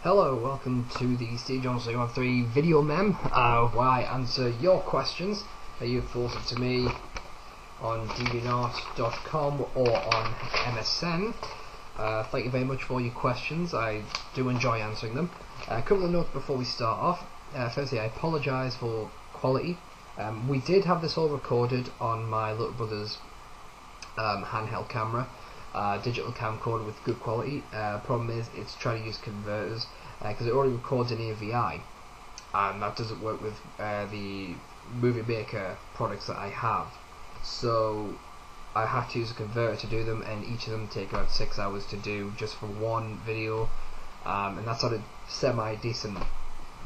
Hello, welcome to the Steve Jones 313 video mem, where I answer your questions that you've posted to me on deviantart.com or on MSN. Thank you very much for your questions. I do enjoy answering them. A couple of notes before we start off. Firstly, I apologise for quality. We did have this all recorded on my little brother's handheld camera. Digital camcorder with good quality. Problem is, it's trying to use converters because it already records in AVI, and that doesn't work with the Movie Maker products that I have. So I have to use a converter to do them, and each of them take about 6 hours to do just for one video, and that's on a semi-decent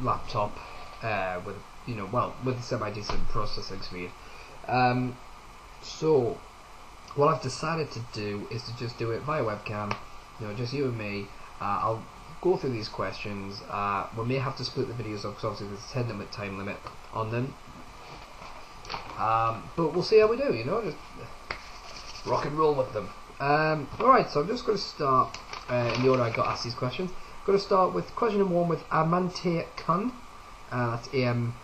laptop with with a semi-decent processing speed. So what I've decided to do is to just do it via webcam, just you and me. I'll go through these questions. We may have to split the videos up because obviously there's a 10-minute time limit on them. But we'll see how we do, just rock and roll with them. Alright, so I'm just going to start in the order I got asked these questions. I'm going to start with question number 1 with Amante Kun, that's AMANTE-KUN,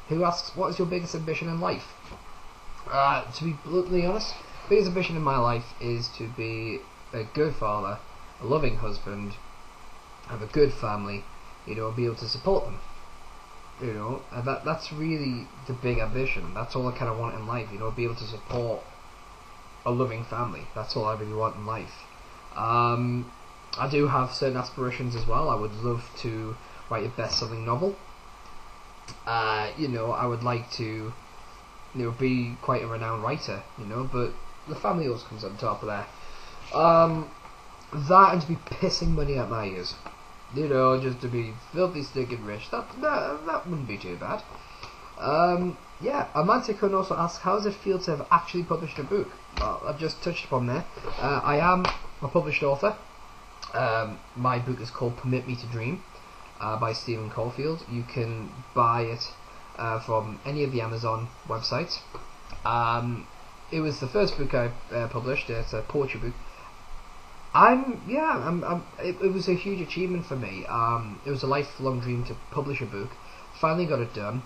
who asks, what is your biggest ambition in life? To be bluntly honest, the biggest ambition in my life is to be a good father, a loving husband, have a good family, and be able to support them. That's really the big ambition. That's all I kind of want in life, be able to support a loving family. That's all I really want in life. I do have certain aspirations as well. I would love to write a best-selling novel. I would like to be quite a renowned writer, but the family always comes on top of that. That and to be pissing money at my ears, just to be filthy, stinking rich. That wouldn't be too bad. Yeah, Amante can also ask, how does it feel to have actually published a book? Well, I've just touched upon there. I am a published author. My book is called Permit Me to Dream, by Stephen Caulfield. You can buy it from any of the Amazon websites. It was the first book I published. It's a poetry book. It was a huge achievement for me. It was a lifelong dream to publish a book. Finally got it done.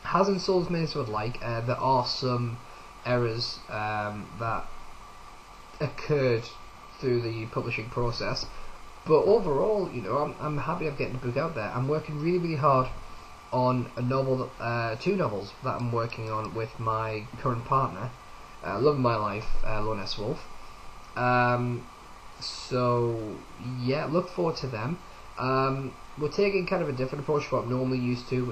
Hasn't sold as many as I would like. There are some errors that occurred through the publishing process, but overall, I'm happy I'm getting the book out there. I'm working really, really hard on a novel, 2 novels that I'm working on with my current partner, Love of My Life, Lorne S. Wolfe. So yeah, look forward to them. We're taking kind of a different approach to what I'm normally used to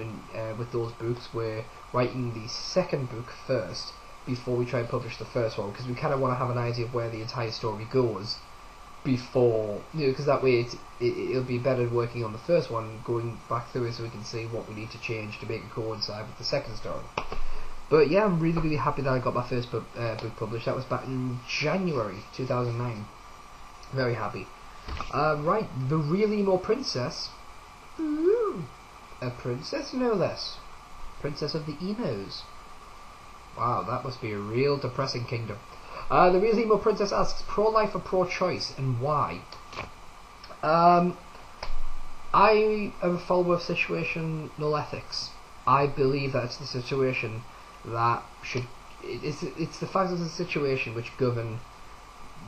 with those books. We're writing the second book first before we try and publish the first one, because we kind of want to have an idea of where the entire story goes before, because that way it'll be better working on the first one, going back through it so we can see what we need to change to make it coincide with the second story. But yeah, I'm really, really happy that I got my first book published. That was back in January 2009. Very happy. Right, the Real Emo Princess. Ooh, a princess no less. Princess of the Emos. Wow, that must be a real depressing kingdom. The Real Emo Princess asks, pro-life or pro-choice, and why? I am a follower of situational ethics. I believe that it's the situation that should... It's the facts of the situation which govern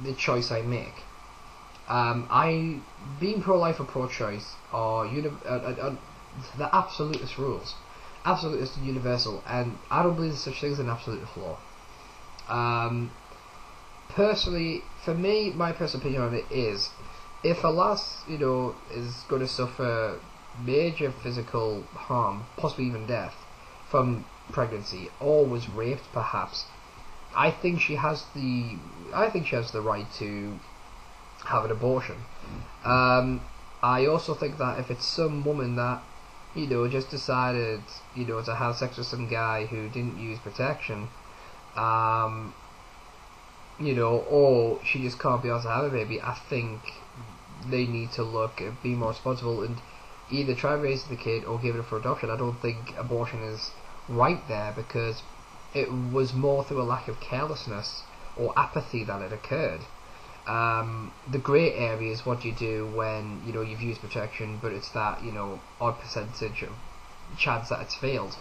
the choice I make. Being pro-life or pro-choice are the absolutist rules. Absolutist and universal, and I don't believe there's such thing as an absolute law. Personally, for me, my personal opinion on it is, if a lass, is going to suffer major physical harm, possibly even death, from pregnancy, or was raped, perhaps, I think she has the right to have an abortion. I also think that if it's some woman that, just decided, to have sex with some guy who didn't use protection, or she just can't be able to have a baby, I think they need to look at being more responsible and either try and raise the kid or give it up for adoption. I don't think abortion is right there, because it was more through a lack of carelessness or apathy that it occurred. The grey area is what you do when you've used protection, but it's that odd percentage of chance that it's failed.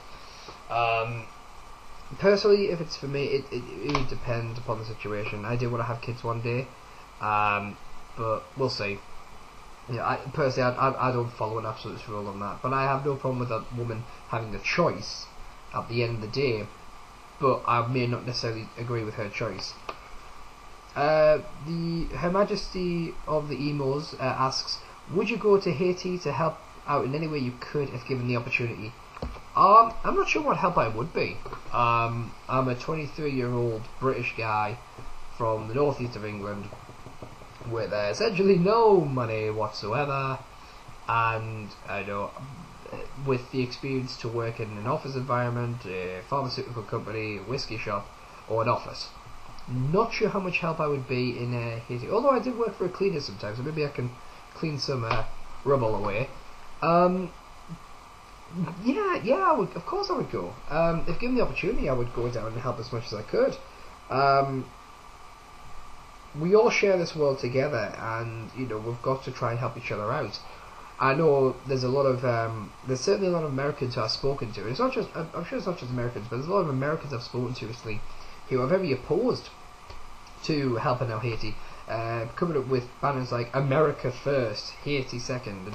Personally, if it's for me, it would depend upon the situation. I do want to have kids one day, but we'll see. Personally, I don't follow an absolute rule on that, but I have no problem with a woman having the choice at the end of the day, but I may not necessarily agree with her choice. Her Majesty of the Emos asks, would you go to Haiti to help out in any way you could if given the opportunity? I'm not sure what help I would be. I'm a 23-year-old British guy from the northeast of England with essentially no money whatsoever, and with the experience to work in an office environment, a pharmaceutical company, a whiskey shop, or an office. Not sure how much help I would be in Haiti, although I did work for a cleaner sometimes, so maybe I can clean some rubble away. Yeah, I would, of course I would go. If given the opportunity, I would go down and help as much as I could. We all share this world together, and we've got to try and help each other out. I know there's certainly a lot of Americans who I've spoken to. It's not just, I'm sure it's not just Americans, but there's a lot of Americans I've spoken to recently who are very opposed to helping out Haiti, coming up with banners like "America first, Haiti second."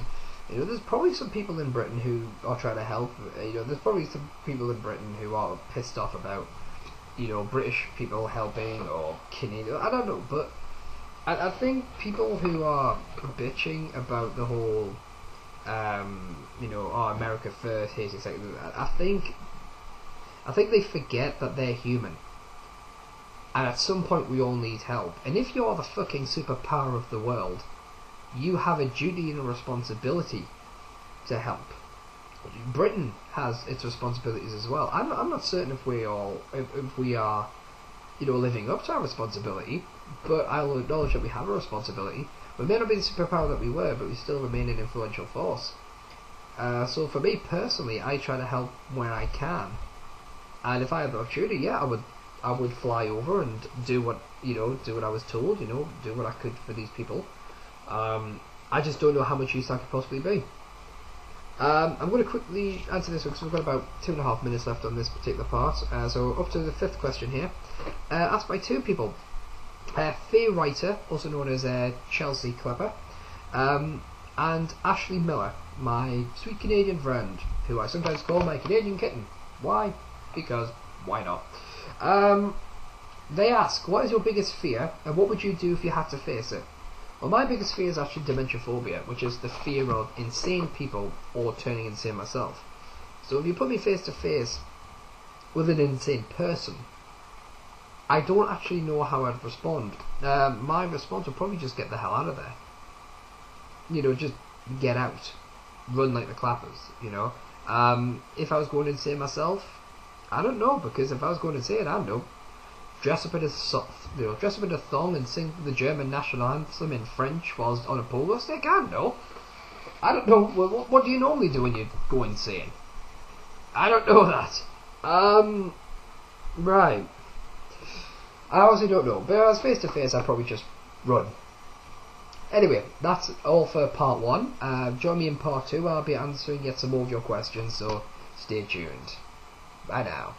And there's probably some people in Britain who are trying to help. There's probably some people in Britain who are pissed off about British people helping, or Canadian. I don't know, but I think people who are bitching about the whole America first, Haiti second, I think they forget that they're human, and at some point we all need help. And if you're the fucking superpower of the world, you have a duty and a responsibility to help. Britain has its responsibilities as well. I'm not certain if we are living up to our responsibility, but I'll acknowledge that we have a responsibility. We may not be the superpower that we were, but we still remain an influential force. So for me personally, I try to help where I can, and if I had the opportunity, yeah, I would fly over and do what I was told, do what I could for these people. I just don't know how much use I could possibly be. I'm going to quickly answer this one because we've got about 2.5 minutes left on this particular part. So up to the 5th question here, asked by 2 people. Faye Writer, also known as Chelsea Clever, and Ashley Miller, my sweet Canadian friend, who I sometimes call my Canadian kitten. Why? Because why not? They ask, what is your biggest fear, and what would you do if you had to face it? Well, my biggest fear is actually dementiophobia, which is the fear of insane people or turning insane myself. So if you put me face to face with an insane person, I don't actually know how I'd respond. My response would probably just get the hell out of there. Just get out. Run like the clappers, If I was going insane myself, I don't know, because if I was going insane, I don't know. Dress up in a thong and sing the German national anthem in French whilst on a polo stick? I don't know. What do you normally do when you go insane? I don't know that. Right. I honestly don't know. But if I was face to face, I'd probably just run. Anyway, that's all for part 1. Join me in part 2. I'll be answering yet some more of your questions, so stay tuned. Bye now.